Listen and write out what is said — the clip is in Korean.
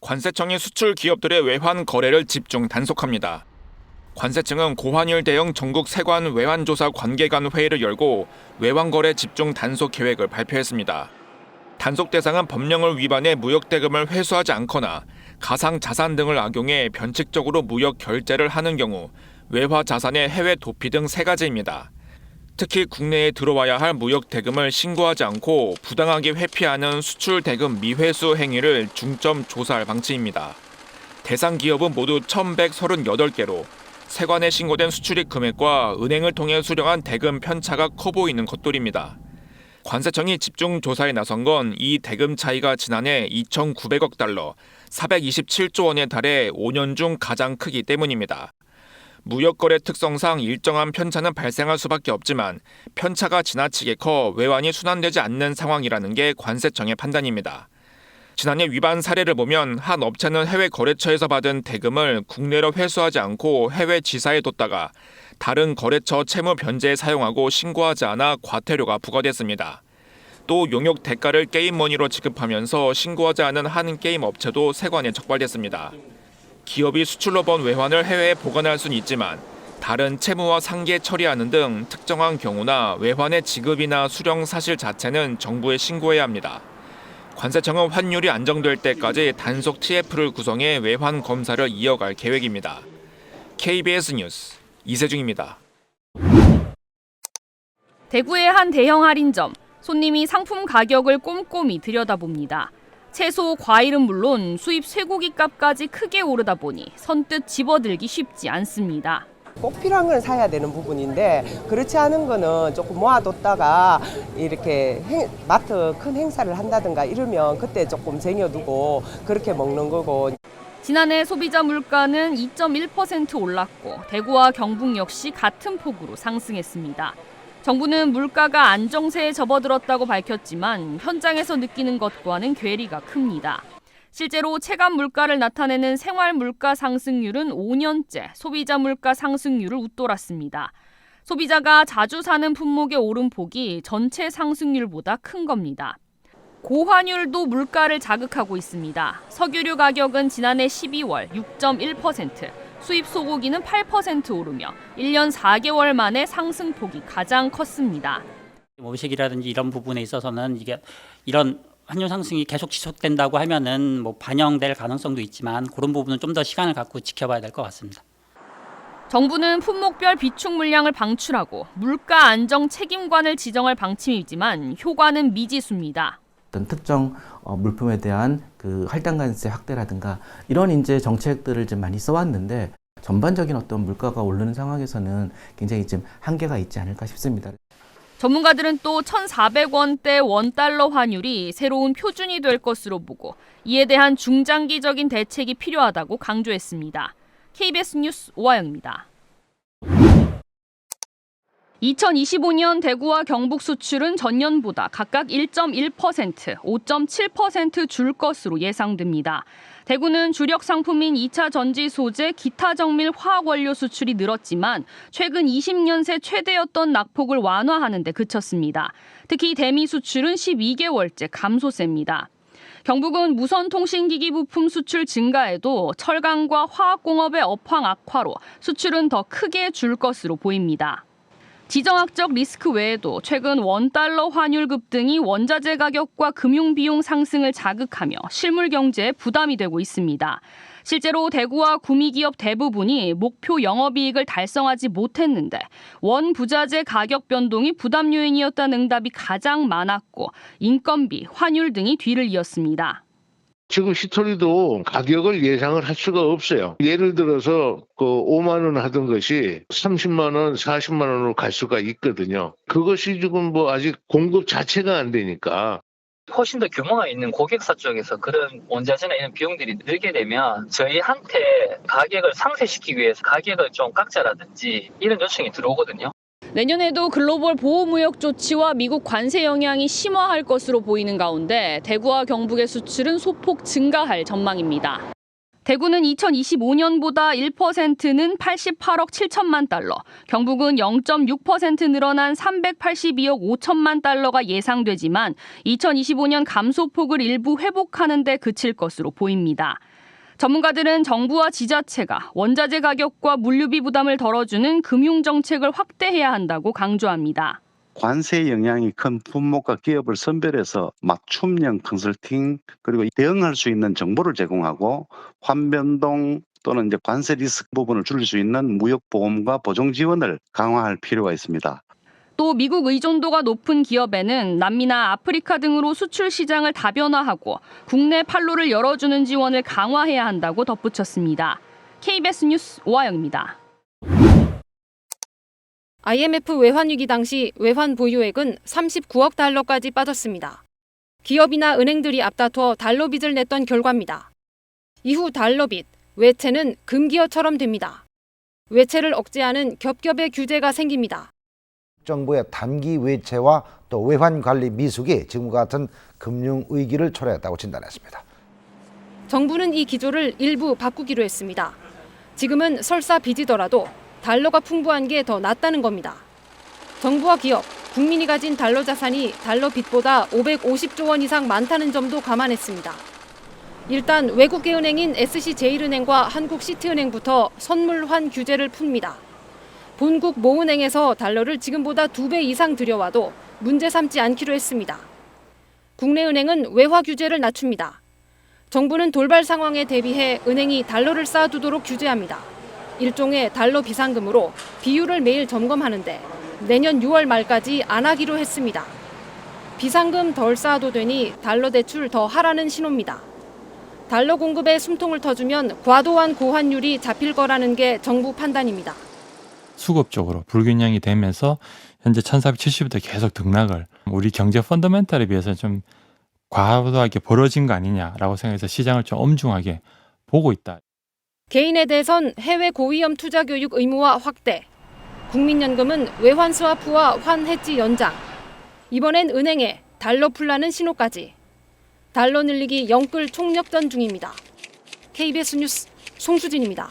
관세청이 수출 기업들의 외환 거래를 집중 단속합니다. 관세청은 고환율 대응 전국 세관 외환조사 관계관 회의를 열고 외환 거래 집중 단속 계획을 발표했습니다. 단속 대상은 법령을 위반해 무역 대금을 회수하지 않거나 가상 자산 등을 악용해 변칙적으로 무역 결제를 하는 경우 외화 자산의 해외 도피 등 3가지입니다. 특히 국내에 들어와야 할 무역 대금을 신고하지 않고 부당하게 회피하는 수출 대금 미회수 행위를 중점 조사할 방침입니다. 대상 기업은 모두 1,138개로 세관에 신고된 수출입 금액과 은행을 통해 수령한 대금 편차가 커 보이는 것들입니다. 관세청이 집중 조사에 나선 건 이 대금 차이가 지난해 2,900억 달러, 427조 원에 달해 5년 중 가장 크기 때문입니다. 무역거래 특성상 일정한 편차는 발생할 수밖에 없지만 편차가 지나치게 커 외환이 순환되지 않는 상황이라는 게 관세청의 판단입니다. 지난해 위반 사례를 보면 한 업체는 해외 거래처에서 받은 대금을 국내로 회수하지 않고 해외 지사에 뒀다가 다른 거래처 채무 변제에 사용하고 신고하지 않아 과태료가 부과됐습니다. 또 용역 대가를 게임머니로 지급하면서 신고하지 않은 한 게임 업체도 세관에 적발됐습니다. 기업이 수출로 번 외환을 해외에 보관할 수는 있지만 다른 채무와 상계 처리하는 등 특정한 경우나 외환의 지급이나 수령 사실 자체는 정부에 신고해야 합니다. 관세청은 환율이 안정될 때까지 단속 TF를 구성해 외환 검사를 이어갈 계획입니다. KBS 뉴스 이세중입니다. 대구의 한 대형 할인점. 손님이 상품 가격을 꼼꼼히 들여다봅니다. 채소, 과일은 물론 수입 쇠고기 값까지 크게 오르다 보니 선뜻 집어들기 쉽지 않습니다. 꼭 필요한 건 사야 되는 부분인데 그렇지 않은 거는 조금 모아뒀다가 이렇게 마트 큰 행사를 한다든가 이러면 그때 조금 쟁여두고 그렇게 먹는 거고. 지난해 소비자 물가는 2.1% 올랐고 대구와 경북 역시 같은 폭으로 상승했습니다. 정부는 물가가 안정세에 접어들었다고 밝혔지만 현장에서 느끼는 것과는 괴리가 큽니다. 실제로 체감 물가를 나타내는 생활 물가 상승률은 5년째 소비자 물가 상승률을 웃돌았습니다. 소비자가 자주 사는 품목의 오름폭이 전체 상승률보다 큰 겁니다. 고환율도 물가를 자극하고 있습니다. 석유류 가격은 지난해 12월 6.1%, 수입 소고기는 8% 오르며 1년 4개월 만에 상승폭이 가장 컸습니다. 음식이라든지 이런 부분에 있어서는 이런 환율 상승이 계속 지속된다고 하면은 반영될 가능성도 있지만 그런 부분은 좀 더 시간을 갖고 지켜봐야 될 것 같습니다. 정부는 품목별 비축 물량을 방출하고 물가 안정 책임관을 지정할 방침이지만 효과는 미지수입니다. 어떤 특정 물품에 대한 그 할당관세 확대라든가 이런 이제 정책들을 좀 많이 써왔는데 전반적인 어떤 물가가 오르는 상황에서는 굉장히 좀 한계가 있지 않을까 싶습니다. 전문가들은 또 1,400원대 원달러 환율이 새로운 표준이 될 것으로 보고 이에 대한 중장기적인 대책이 필요하다고 강조했습니다. KBS 뉴스 오하영입니다. 2025년 대구와 경북 수출은 전년보다 각각 1.1%, 5.7% 줄 것으로 예상됩니다. 대구는 주력 상품인 2차 전지 소재, 기타 정밀 화학 원료 수출이 늘었지만 최근 20년 새 최대였던 낙폭을 완화하는 데 그쳤습니다. 특히 대미 수출은 12개월째 감소세입니다. 경북은 무선통신기기 부품 수출 증가에도 철강과 화학공업의 업황 악화로 수출은 더 크게 줄 것으로 보입니다. 지정학적 리스크 외에도 최근 원달러 환율 급등이 원자재 가격과 금융비용 상승을 자극하며 실물 경제에 부담이 되고 있습니다. 실제로 대구와 구미기업 대부분이 목표 영업이익을 달성하지 못했는데 원 부자재 가격 변동이 부담 요인이었다는 응답이 가장 많았고 인건비, 환율 등이 뒤를 이었습니다. 지금 히토리도 가격을 예상을 할 수가 없어요. 예를 들어서 5만 원 하던 것이 30만 원, 40만 원으로 갈 수가 있거든요. 그것이 지금 아직 공급 자체가 안 되니까. 훨씬 더 규모가 있는 고객사 쪽에서 그런 원자재나 이런 비용들이 늘게 되면 저희한테 가격을 상쇄시키기 위해서 가격을 좀 깎자라든지 이런 요청이 들어오거든요. 내년에도 글로벌 보호무역 조치와 미국 관세 영향이 심화할 것으로 보이는 가운데 대구와 경북의 수출은 소폭 증가할 전망입니다. 대구는 2025년보다 1%는 88억 7천만 달러, 경북은 0.6% 늘어난 382억 5천만 달러가 예상되지만 2025년 감소폭을 일부 회복하는 데 그칠 것으로 보입니다. 전문가들은 정부와 지자체가 원자재 가격과 물류비 부담을 덜어주는 금융정책을 확대해야 한다고 강조합니다. 관세 영향이 큰 품목과 기업을 선별해서 맞춤형 컨설팅 그리고 대응할 수 있는 정보를 제공하고 환변동 또는 이제 관세 리스크 부분을 줄일 수 있는 무역 보험과 보정 지원을 강화할 필요가 있습니다. 또 미국 의존도가 높은 기업에는 남미나 아프리카 등으로 수출 시장을 다변화하고 국내 판로를 열어주는 지원을 강화해야 한다고 덧붙였습니다. KBS 뉴스 오하영입니다. IMF 외환위기 당시 외환 보유액은 39억 달러까지 빠졌습니다. 기업이나 은행들이 앞다퉈 달러 빚을 냈던 결과입니다. 이후 달러 빚, 외채는 금기어처럼 됩니다. 외채를 억제하는 겹겹의 규제가 생깁니다. 정부의 단기 외채와 또 외환 관리 미숙이 지금과 같은 금융 위기를 초래했다고 진단했습니다. 정부는 이 기조를 일부 바꾸기로 했습니다. 지금은 설사 빚이더라도 달러가 풍부한 게 더 낫다는 겁니다. 정부와 기업, 국민이 가진 달러 자산이 달러 빚보다 550조 원 이상 많다는 점도 감안했습니다. 일단 외국계 은행인 SC제일은행과 한국시티은행부터 선물환 규제를 풉니다. 본국 모은행에서 달러를 지금보다 2배 이상 들여와도 문제 삼지 않기로 했습니다. 국내 은행은 외화 규제를 낮춥니다. 정부는 돌발 상황에 대비해 은행이 달러를 쌓아두도록 규제합니다. 일종의 달러 비상금으로 비율을 매일 점검하는데 내년 6월 말까지 안 하기로 했습니다. 비상금 덜 쌓아도 되니 달러 대출 더 하라는 신호입니다. 달러 공급에 숨통을 터주면 과도한 고환율이 잡힐 거라는 게 정부 판단입니다. 수급적으로 불균형이 되면서 현재 1470부터 계속 등락을 우리 경제 펀더멘탈에 비해서 좀 과도하게 벌어진 거 아니냐라고 생각해서 시장을 좀 엄중하게 보고 있다. 개인에 대해선 해외 고위험 투자 교육 의무화 확대, 국민연금은 외환 스와프와 환 해지 연장, 이번엔 은행에 달러 풀라는 신호까지. 달러 늘리기 영끌 총력전 중입니다. KBS 뉴스 송수진입니다.